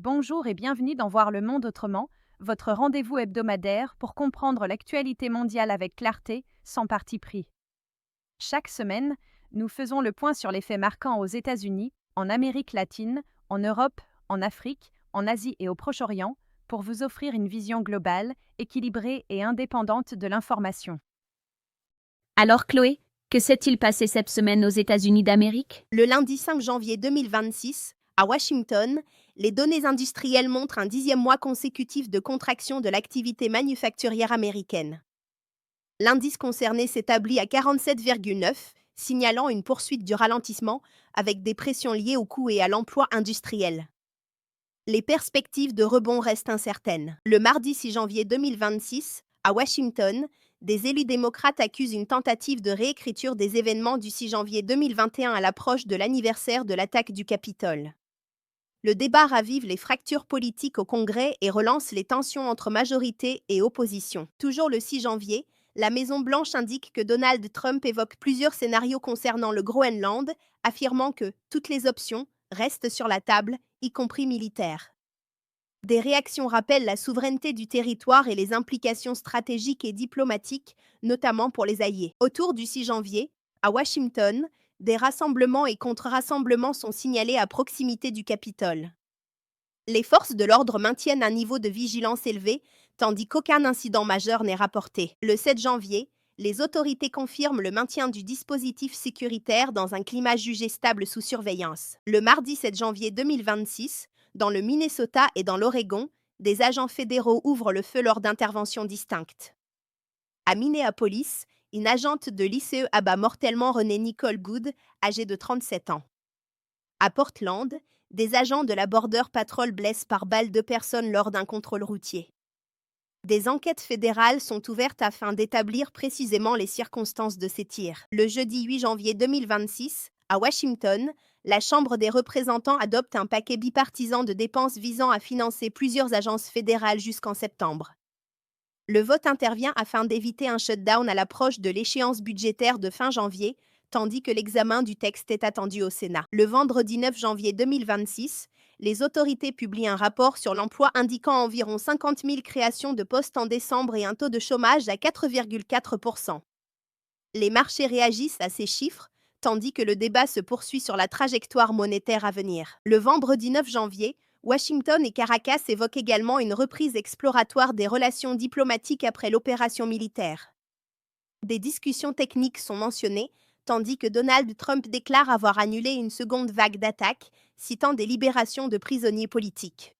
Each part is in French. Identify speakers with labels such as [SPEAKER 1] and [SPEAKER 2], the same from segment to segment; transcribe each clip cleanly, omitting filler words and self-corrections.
[SPEAKER 1] Bonjour et bienvenue dans Voir le monde autrement, votre rendez-vous hebdomadaire pour comprendre l'actualité mondiale avec clarté, sans parti pris. Chaque semaine, nous faisons le point sur les faits marquants aux États-Unis, en Amérique latine, en Europe, en Afrique, en Asie et au Proche-Orient, pour vous offrir une vision globale, équilibrée et indépendante de l'information.
[SPEAKER 2] Alors Chloé, que s'est-il passé cette semaine aux États-Unis d'Amérique?
[SPEAKER 3] Le lundi 5 janvier 2026, à Washington, les données industrielles montrent un 10e mois consécutif de contraction de l'activité manufacturière américaine. L'indice concerné s'établit à 47,9, signalant une poursuite du ralentissement avec des pressions liées aux coûts et à l'emploi industriel. Les perspectives de rebond restent incertaines. Le mardi 6 janvier 2026, à Washington, des élus démocrates accusent une tentative de réécriture des événements du 6 janvier 2021 à l'approche de l'anniversaire de l'attaque du Capitole. Le débat ravive les fractures politiques au Congrès et relance les tensions entre majorité et opposition. Toujours le 6 janvier, la Maison-Blanche indique que Donald Trump évoque plusieurs scénarios concernant le Groenland, affirmant que toutes les options restent sur la table, y compris militaires. Des réactions rappellent la souveraineté du territoire et les implications stratégiques et diplomatiques, notamment pour les alliés. Autour du 6 janvier, à Washington, des rassemblements et contre-rassemblements sont signalés à proximité du Capitole. Les forces de l'ordre maintiennent un niveau de vigilance élevé, tandis qu'aucun incident majeur n'est rapporté. Le 7 janvier, les autorités confirment le maintien du dispositif sécuritaire dans un climat jugé stable sous surveillance. Le mardi 7 janvier 2026, dans le Minnesota et dans l'Oregon, des agents fédéraux ouvrent le feu lors d'interventions distinctes. À Minneapolis, une agente de l'ICE abat mortellement Renée Nicole Good, âgée de 37 ans. À Portland, des agents de la Border Patrol blessent par balle 2 personnes lors d'un contrôle routier. Des enquêtes fédérales sont ouvertes afin d'établir précisément les circonstances de ces tirs. Le jeudi 8 janvier 2026, à Washington, la Chambre des représentants adopte un paquet bipartisan de dépenses visant à financer plusieurs agences fédérales jusqu'en septembre. Le vote intervient afin d'éviter un shutdown à l'approche de l'échéance budgétaire de fin janvier, tandis que l'examen du texte est attendu au Sénat. Le vendredi 9 janvier 2026, les autorités publient un rapport sur l'emploi indiquant environ 50 000 créations de postes en décembre et un taux de chômage à 4,4%. Les marchés réagissent à ces chiffres, tandis que le débat se poursuit sur la trajectoire monétaire à venir. Le vendredi 9 janvier, Washington et Caracas évoquent également une reprise exploratoire des relations diplomatiques après l'opération militaire. Des discussions techniques sont mentionnées, tandis que Donald Trump déclare avoir annulé une seconde vague d'attaques, citant des libérations de prisonniers politiques.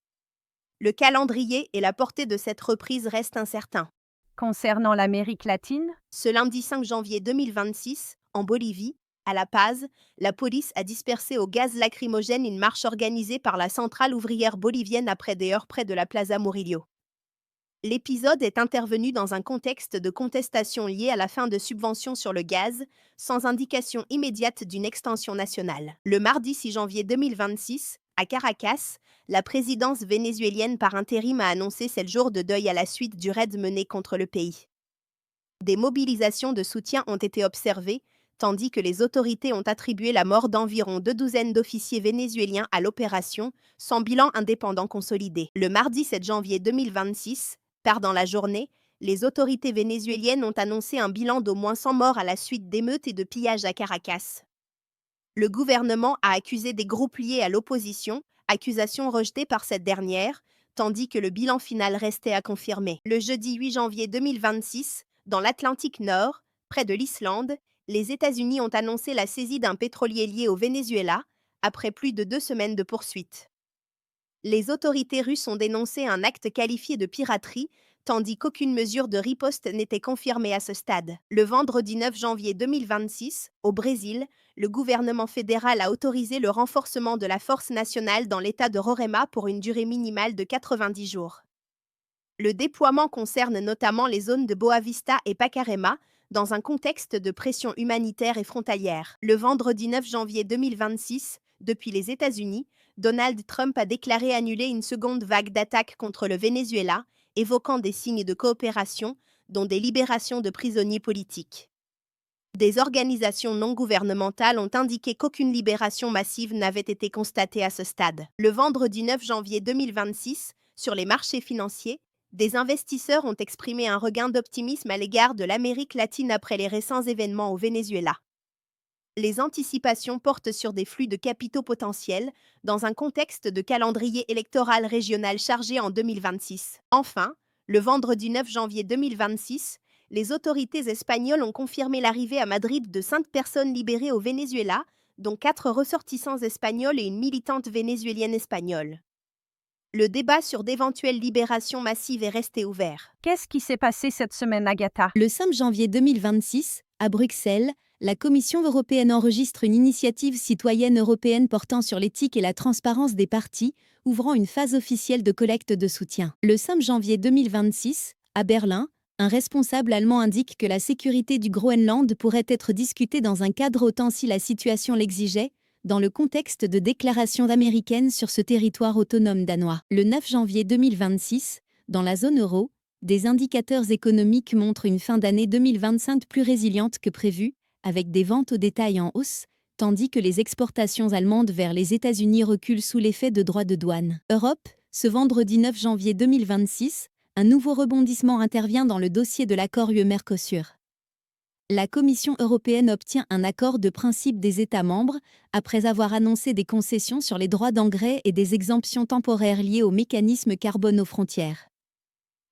[SPEAKER 3] Le calendrier et la portée de cette reprise restent incertains.
[SPEAKER 1] Concernant l'Amérique latine,
[SPEAKER 3] Ce lundi 5 janvier 2026, en Bolivie, à La Paz, la police a dispersé au gaz lacrymogène une marche organisée par la centrale ouvrière bolivienne après des heurts près de la Plaza Murillo. L'épisode est intervenu dans un contexte de contestation liée à la fin de subventions sur le gaz, sans indication immédiate d'une extension nationale. Le mardi 6 janvier 2026, à Caracas, la présidence vénézuélienne par intérim a annoncé 7 jours de deuil à la suite du raid mené contre le pays. Des mobilisations de soutien ont été observées, tandis que les autorités ont attribué la mort d'environ 2 douzaines d'officiers vénézuéliens à l'opération, sans bilan indépendant consolidé. Le mardi 7 janvier 2026, dans la journée, les autorités vénézuéliennes ont annoncé un bilan d'au moins 100 morts à la suite d'émeutes et de pillages à Caracas. Le gouvernement a accusé des groupes liés à l'opposition, accusation rejetée par cette dernière, tandis que le bilan final restait à confirmer. Le jeudi 8 janvier 2026, dans l'Atlantique Nord, près de l'Islande, les États-Unis ont annoncé la saisie d'un pétrolier lié au Venezuela, après plus de 2 semaines de poursuites. Les autorités russes ont dénoncé un acte qualifié de piraterie, tandis qu'aucune mesure de riposte n'était confirmée à ce stade. Le vendredi 9 janvier 2026, au Brésil, le gouvernement fédéral a autorisé le renforcement de la force nationale dans l'état de Roraima pour une durée minimale de 90 jours. Le déploiement concerne notamment les zones de Boa Vista et Pacarema, dans un contexte de pression humanitaire et frontalière. Le vendredi 9 janvier 2026, depuis les États-Unis, Donald Trump a déclaré annuler une seconde vague d'attaques contre le Venezuela, évoquant des signes de coopération, dont des libérations de prisonniers politiques. Des organisations non gouvernementales ont indiqué qu'aucune libération massive n'avait été constatée à ce stade. Le vendredi 9 janvier 2026, sur les marchés financiers, des investisseurs ont exprimé un regain d'optimisme à l'égard de l'Amérique latine après les récents événements au Venezuela. Les anticipations portent sur des flux de capitaux potentiels dans un contexte de calendrier électoral régional chargé en 2026. Enfin, le vendredi 9 janvier 2026, les autorités espagnoles ont confirmé l'arrivée à Madrid de 5 personnes libérées au Venezuela, dont 4 ressortissants espagnols et une militante vénézuélienne espagnole. Le débat sur d'éventuelles libérations massives est resté ouvert.
[SPEAKER 1] Qu'est-ce qui s'est passé cette semaine, Agatha?
[SPEAKER 4] Le 5 janvier 2026, à Bruxelles, la Commission européenne enregistre une initiative citoyenne européenne portant sur l'éthique et la transparence des partis, ouvrant une phase officielle de collecte de soutien. Le 5 janvier 2026, à Berlin, un responsable allemand indique que la sécurité du Groenland pourrait être discutée dans un cadre autant si la situation l'exigeait, dans le contexte de déclarations américaines sur ce territoire autonome danois. Le 9 janvier 2026, dans la zone euro, des indicateurs économiques montrent une fin d'année 2025 plus résiliente que prévu, avec des ventes au détail en hausse, tandis que les exportations allemandes vers les États-Unis reculent sous l'effet de droits de douane. Europe, ce vendredi 9 janvier 2026, un nouveau rebondissement intervient dans le dossier de l'accord UE-Mercosur. La Commission européenne obtient un accord de principe des États membres, après avoir annoncé des concessions sur les droits d'engrais et des exemptions temporaires liées au mécanisme carbone aux frontières.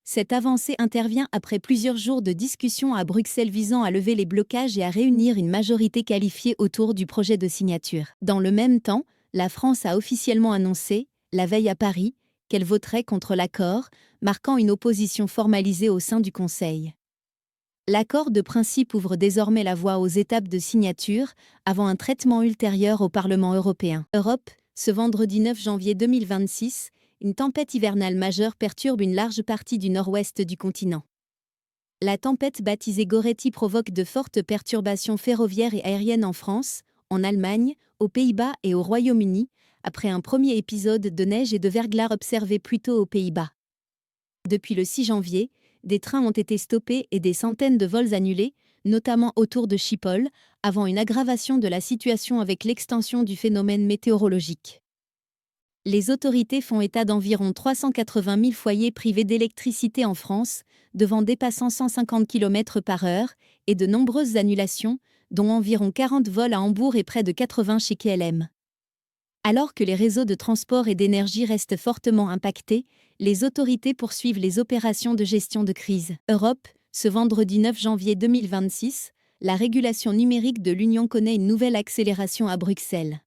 [SPEAKER 4] Cette avancée intervient après plusieurs jours de discussions à Bruxelles visant à lever les blocages et à réunir une majorité qualifiée autour du projet de signature. Dans le même temps, la France a officiellement annoncé, la veille à Paris, qu'elle voterait contre l'accord, marquant une opposition formalisée au sein du Conseil. L'accord de principe ouvre désormais la voie aux étapes de signature, avant un traitement ultérieur au Parlement européen. Europe, ce vendredi 9 janvier 2026, une tempête hivernale majeure perturbe une large partie du nord-ouest du continent. La tempête baptisée Goretti provoque de fortes perturbations ferroviaires et aériennes en France, en Allemagne, aux Pays-Bas et au Royaume-Uni, après un premier épisode de neige et de verglas observé plus tôt aux Pays-Bas. Depuis le 6 janvier, des trains ont été stoppés et des centaines de vols annulés, notamment autour de Schiphol, avant une aggravation de la situation avec l'extension du phénomène météorologique. Les autorités font état d'environ 380 000 foyers privés d'électricité en France, devant dépassant 150 km/h, et de nombreuses annulations, dont environ 40 vols à Hambourg et près de 80 chez KLM. Alors que les réseaux de transport et d'énergie restent fortement impactés, les autorités poursuivent les opérations de gestion de crise. Europe, ce vendredi 9 janvier 2026, la régulation numérique de l'Union connaît une nouvelle accélération à Bruxelles.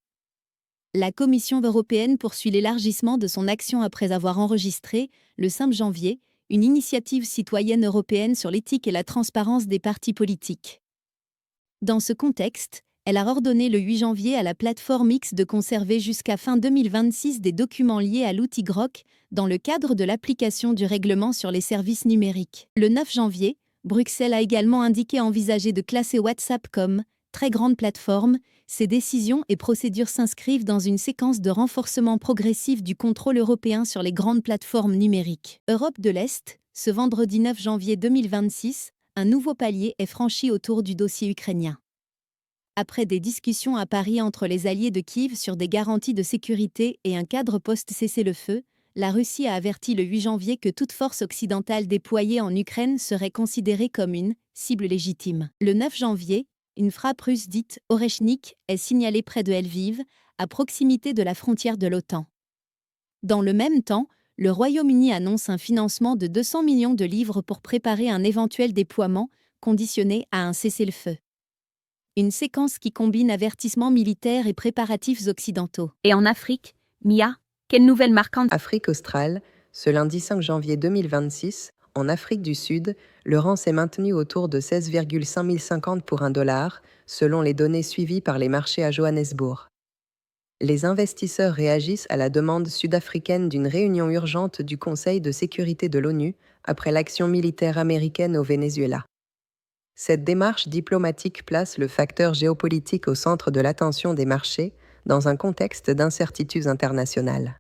[SPEAKER 4] La Commission européenne poursuit l'élargissement de son action après avoir enregistré, le 5 janvier, une initiative citoyenne européenne sur l'éthique et la transparence des partis politiques. Dans ce contexte, elle a ordonné le 8 janvier à la plateforme X de conserver jusqu'à fin 2026 des documents liés à l'outil Grok dans le cadre de l'application du règlement sur les services numériques. Le 9 janvier, Bruxelles a également indiqué envisager de classer WhatsApp comme « très grande plateforme ». Ces décisions et procédures s'inscrivent dans une séquence de renforcement progressif du contrôle européen sur les grandes plateformes numériques. Europe de l'Est, ce vendredi 9 janvier 2026, un nouveau palier est franchi autour du dossier ukrainien. Après des discussions à Paris entre les alliés de Kiev sur des garanties de sécurité et un cadre post-cessez-le-feu, la Russie a averti le 8 janvier que toute force occidentale déployée en Ukraine serait considérée comme une cible légitime. Le 9 janvier, une frappe russe dite Oreshnik est signalée près de Lviv, à proximité de la frontière de l'OTAN. Dans le même temps, le Royaume-Uni annonce un financement de 200 millions de livres pour préparer un éventuel déploiement, conditionné à un cessez-le-feu. Une séquence qui combine avertissements militaires et préparatifs occidentaux.
[SPEAKER 2] Et en Afrique, Mia, quelle nouvelle marquante?
[SPEAKER 5] Afrique australe, ce lundi 5 janvier 2026, en Afrique du Sud, le rang s'est maintenu autour de 16,5050 pour $1, selon les données suivies par les marchés à Johannesburg. Les investisseurs réagissent à la demande sud-africaine d'une réunion urgente du Conseil de sécurité de l'ONU après l'action militaire américaine au Venezuela. Cette démarche diplomatique place le facteur géopolitique au centre de l'attention des marchés dans un contexte d'incertitudes internationales.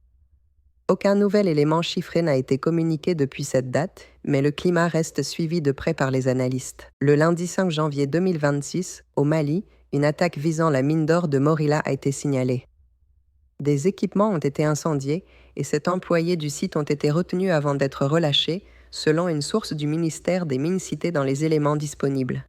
[SPEAKER 5] Aucun nouvel élément chiffré n'a été communiqué depuis cette date, mais le climat reste suivi de près par les analystes. Le lundi 5 janvier 2026, au Mali, une attaque visant la mine d'or de Morila a été signalée. Des équipements ont été incendiés et 7 employés du site ont été retenus avant d'être relâchés, selon une source du ministère des Mines citée dans les éléments disponibles.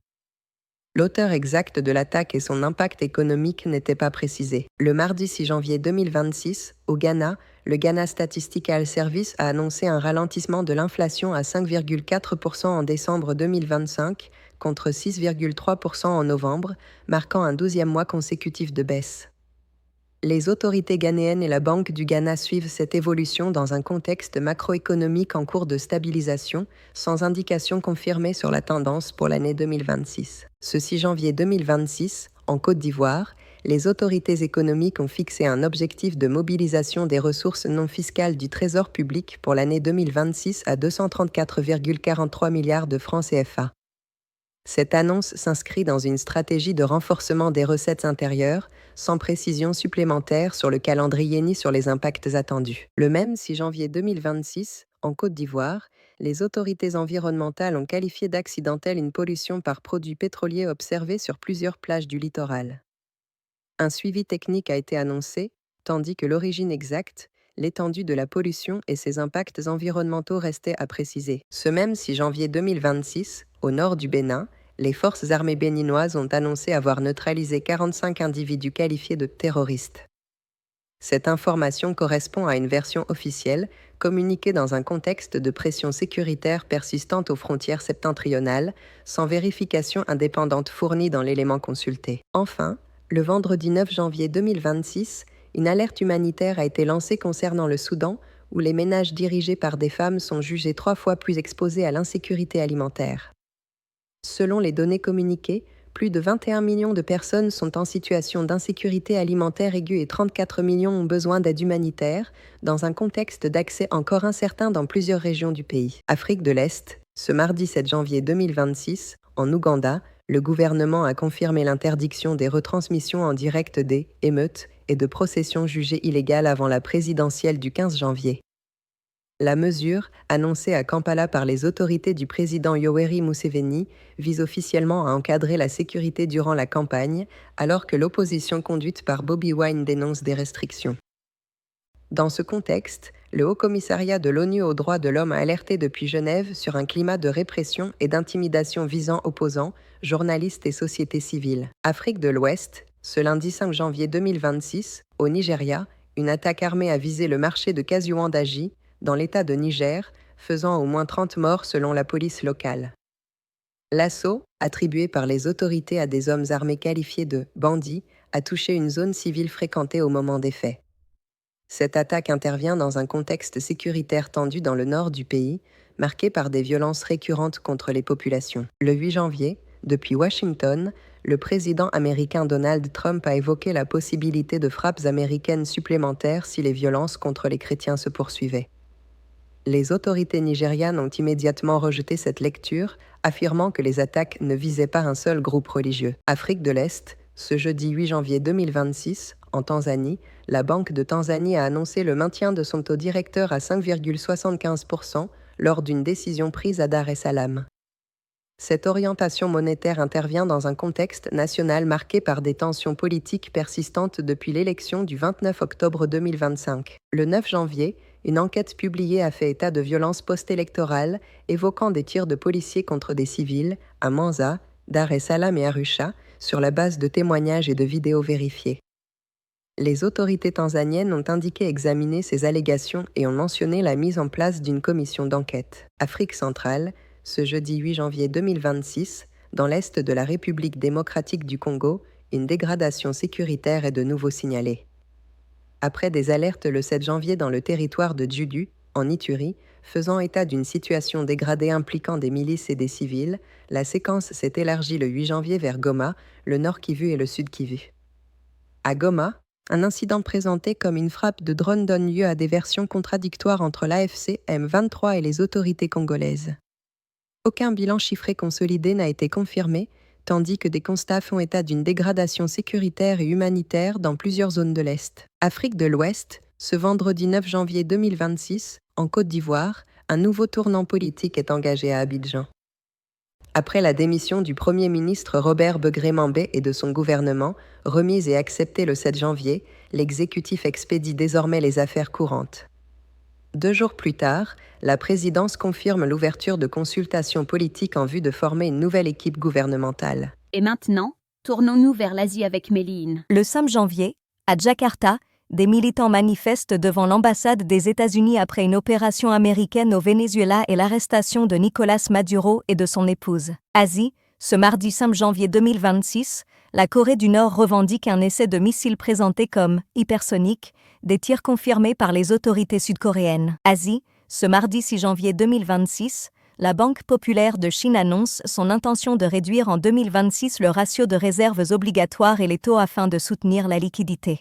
[SPEAKER 5] L'auteur exact de l'attaque et son impact économique n'étaient pas précisés. Le mardi 6 janvier 2026, au Ghana, le Ghana Statistical Service a annoncé un ralentissement de l'inflation à 5,4% en décembre 2025 contre 6,3% en novembre, marquant un 12e mois consécutif de baisse. Les autorités ghanéennes et la Banque du Ghana suivent cette évolution dans un contexte macroéconomique en cours de stabilisation, sans indication confirmée sur la tendance pour l'année 2026. Ce 6 janvier 2026, en Côte d'Ivoire, les autorités économiques ont fixé un objectif de mobilisation des ressources non fiscales du Trésor public pour l'année 2026 à 234,43 milliards de francs CFA. Cette annonce s'inscrit dans une stratégie de renforcement des recettes intérieures, sans précision supplémentaire sur le calendrier ni sur les impacts attendus. Le même 6 janvier 2026, en Côte d'Ivoire, les autorités environnementales ont qualifié d'accidentelle une pollution par produits pétroliers observée sur plusieurs plages du littoral. Un suivi technique a été annoncé, tandis que l'origine exacte, l'étendue de la pollution et ses impacts environnementaux restaient à préciser. Ce même 6 janvier 2026, au nord du Bénin, les forces armées béninoises ont annoncé avoir neutralisé 45 individus qualifiés de terroristes. Cette information correspond à une version officielle, communiquée dans un contexte de pression sécuritaire persistante aux frontières septentrionales, sans vérification indépendante fournie dans l'élément consulté. Enfin, le vendredi 9 janvier 2026, une alerte humanitaire a été lancée concernant le Soudan, où les ménages dirigés par des femmes sont jugés 3 fois plus exposés à l'insécurité alimentaire. Selon les données communiquées, plus de 21 millions de personnes sont en situation d'insécurité alimentaire aiguë et 34 millions ont besoin d'aide humanitaire, dans un contexte d'accès encore incertain dans plusieurs régions du pays. Afrique de l'Est, ce mardi 7 janvier 2026, en Ouganda, le gouvernement a confirmé l'interdiction des retransmissions en direct des émeutes et de processions jugées illégales avant la présidentielle du 15 janvier. La mesure, annoncée à Kampala par les autorités du président Yoweri Museveni, vise officiellement à encadrer la sécurité durant la campagne, alors que l'opposition conduite par Bobi Wine dénonce des restrictions. Dans ce contexte, le Haut-Commissariat de l'ONU aux droits de l'homme a alerté depuis Genève sur un climat de répression et d'intimidation visant opposants, journalistes et sociétés civiles. Afrique de l'Ouest, ce lundi 5 janvier 2026, au Nigeria, une attaque armée a visé le marché de Kasuandaji, dans l'état de Niger, faisant au moins 30 morts selon la police locale. L'assaut, attribué par les autorités à des hommes armés qualifiés de « bandits », a touché une zone civile fréquentée au moment des faits. Cette attaque intervient dans un contexte sécuritaire tendu dans le nord du pays, marqué par des violences récurrentes contre les populations. Le 8 janvier, depuis Washington, le président américain Donald Trump a évoqué la possibilité de frappes américaines supplémentaires si les violences contre les chrétiens se poursuivaient. Les autorités nigérianes ont immédiatement rejeté cette lecture, affirmant que les attaques ne visaient pas un seul groupe religieux. Afrique de l'Est, ce jeudi 8 janvier 2026, en Tanzanie, la Banque de Tanzanie a annoncé le maintien de son taux directeur à 5,75% lors d'une décision prise à Dar es Salaam. Cette orientation monétaire intervient dans un contexte national marqué par des tensions politiques persistantes depuis l'élection du 29 octobre 2025. Le 9 janvier, une enquête publiée a fait état de violences post-électorales, évoquant des tirs de policiers contre des civils à Manza, Dar es Salaam et Arusha, sur la base de témoignages et de vidéos vérifiées. Les autorités tanzaniennes ont indiqué examiner ces allégations et ont mentionné la mise en place d'une commission d'enquête. Afrique centrale, ce jeudi 8 janvier 2026, dans l'est de la République démocratique du Congo, une dégradation sécuritaire est de nouveau signalée. Après des alertes le 7 janvier dans le territoire de Djudu, en Ituri, faisant état d'une situation dégradée impliquant des milices et des civils, la séquence s'est élargie le 8 janvier vers Goma, le nord Kivu et le sud Kivu. À Goma, un incident présenté comme une frappe de drone donne lieu à des versions contradictoires entre l'AFC M23 et les autorités congolaises. Aucun bilan chiffré consolidé n'a été confirmé, tandis que des constats font état d'une dégradation sécuritaire et humanitaire dans plusieurs zones de l'Est. Afrique de l'Ouest, Ce vendredi 9 janvier 2026, en Côte d'Ivoire, un nouveau tournant politique est engagé à Abidjan. Après la démission du Premier ministre Robert Begré-Mambé et de son gouvernement, remise et acceptée le 7 janvier, l'exécutif expédie désormais les affaires courantes. 2 jours plus tard, la présidence confirme l'ouverture de consultations politiques en vue de former une nouvelle équipe gouvernementale.
[SPEAKER 2] Et maintenant, tournons-nous vers l'Asie avec Méline.
[SPEAKER 6] Le 5 janvier, à Jakarta, des militants manifestent devant l'ambassade des États-Unis après une opération américaine au Venezuela et l'arrestation de Nicolás Maduro et de son épouse. Asie, ce mardi 5 janvier 2026, la Corée du Nord revendique un essai de missile présenté comme hypersonique, des tirs confirmés par les autorités sud-coréennes. Asie, ce mardi 6 janvier 2026, la Banque populaire de Chine annonce son intention de réduire en 2026 le ratio de réserves obligatoires et les taux afin de soutenir la liquidité.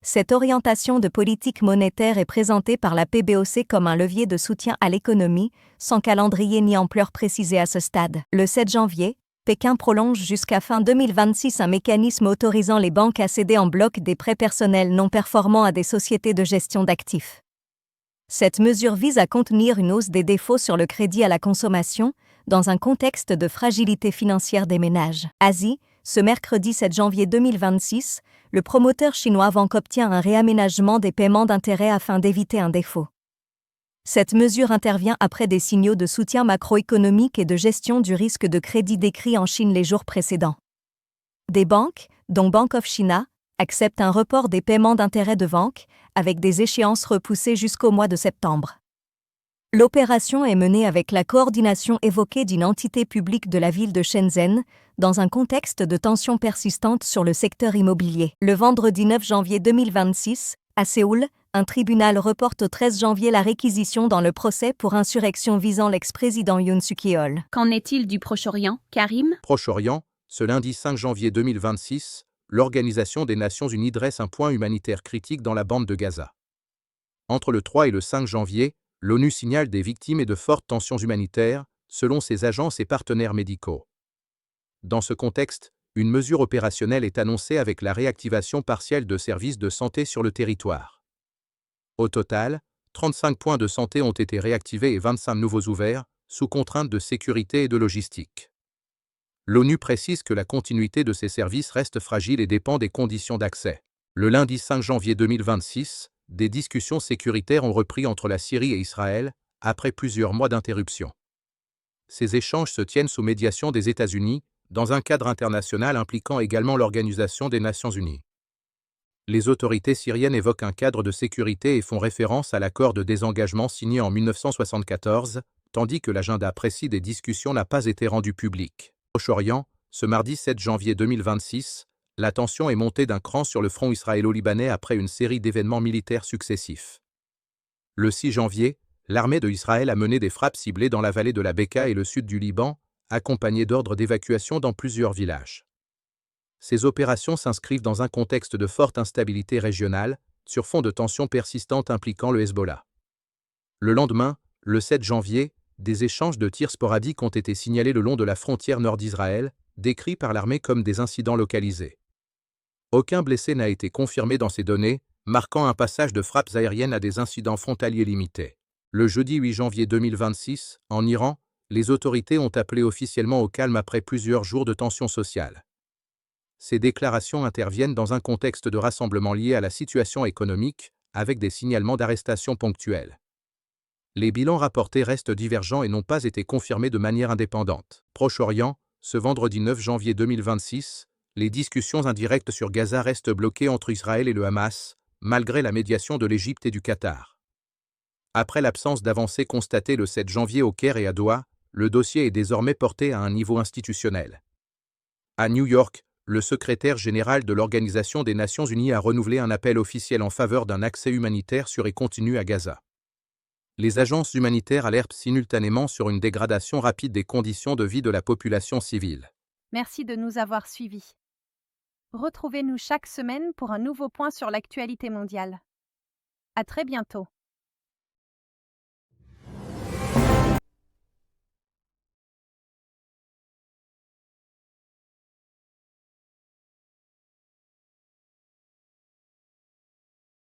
[SPEAKER 6] Cette orientation de politique monétaire est présentée par la PBOC comme un levier de soutien à l'économie, sans calendrier ni ampleur précisée à ce stade. Le 7 janvier, Pékin prolonge jusqu'à fin 2026 un mécanisme autorisant les banques à céder en bloc des prêts personnels non performants à des sociétés de gestion d'actifs. Cette mesure vise à contenir une hausse des défauts sur le crédit à la consommation, dans un contexte de fragilité financière des ménages. Asie, ce mercredi 7 janvier 2026, le promoteur chinois Vanke obtient un réaménagement des paiements d'intérêt afin d'éviter un défaut. Cette mesure intervient après des signaux de soutien macroéconomique et de gestion du risque de crédit décrits en Chine les jours précédents. Des banques, dont Bank of China, acceptent un report des paiements d'intérêt de Vanke, avec des échéances repoussées jusqu'au mois de septembre. L'opération est menée avec la coordination évoquée d'une entité publique de la ville de Shenzhen, dans un contexte de tensions persistantes sur le secteur immobilier. Le vendredi 9 janvier 2026, à Séoul, un tribunal reporte au 13 janvier la réquisition dans le procès pour insurrection visant l'ex-président Yoon Suk-yeol.
[SPEAKER 2] Qu'en est-il du Proche-Orient, Karim?
[SPEAKER 7] Proche-Orient, ce lundi 5 janvier 2026, l'Organisation des Nations Unies dresse un point humanitaire critique dans la bande de Gaza. Entre le 3 et le 5 janvier, l'ONU signale des victimes et de fortes tensions humanitaires, selon ses agences et partenaires médicaux. Dans ce contexte, une mesure opérationnelle est annoncée avec la réactivation partielle de services de santé sur le territoire. Au total, 35 points de santé ont été réactivés et 25 nouveaux ouverts, sous contrainte de sécurité et de logistique. L'ONU précise que la continuité de ces services reste fragile et dépend des conditions d'accès. Le lundi 5 janvier 2026, des discussions sécuritaires ont repris entre la Syrie et Israël, après plusieurs mois d'interruption. Ces échanges se tiennent sous médiation des États-Unis, dans un cadre international impliquant également l'Organisation des Nations Unies. Les autorités syriennes évoquent un cadre de sécurité et font référence à l'accord de désengagement signé en 1974, tandis que l'agenda précis des discussions n'a pas été rendu public. Au Proche-Orient, ce mardi 7 janvier 2026, la tension est montée d'un cran sur le front israélo-libanais après une série d'événements militaires successifs. Le 6 janvier, l'armée de Israël a mené des frappes ciblées dans la vallée de la Beka et le sud du Liban, accompagnées d'ordres d'évacuation dans plusieurs villages. Ces opérations s'inscrivent dans un contexte de forte instabilité régionale, sur fond de tensions persistantes impliquant le Hezbollah. Le lendemain, le 7 janvier, des échanges de tirs sporadiques ont été signalés le long de la frontière nord d'Israël, décrits par l'armée comme des incidents localisés. Aucun blessé n'a été confirmé dans ces données, marquant un passage de frappes aériennes à des incidents frontaliers limités. Le jeudi 8 janvier 2026, en Iran, les autorités ont appelé officiellement au calme après plusieurs jours de tensions sociales. Ces déclarations interviennent dans un contexte de rassemblement lié à la situation économique, avec des signalements d'arrestations ponctuelles. Les bilans rapportés restent divergents et n'ont pas été confirmés de manière indépendante. Proche-Orient, ce vendredi 9 janvier 2026, les discussions indirectes sur Gaza restent bloquées entre Israël et le Hamas, malgré la médiation de l'Égypte et du Qatar. Après l'absence d'avancées constatées le 7 janvier au Caire et à Doha, le dossier est désormais porté à un niveau institutionnel. À New York, le secrétaire général de l'Organisation des Nations Unies a renouvelé un appel officiel en faveur d'un accès humanitaire sûr et continu à Gaza. Les agences humanitaires alertent simultanément sur une dégradation rapide des conditions de vie de la population civile.
[SPEAKER 1] Merci de nous avoir suivis. Retrouvez-nous chaque semaine pour un nouveau point sur l'actualité mondiale. À très bientôt.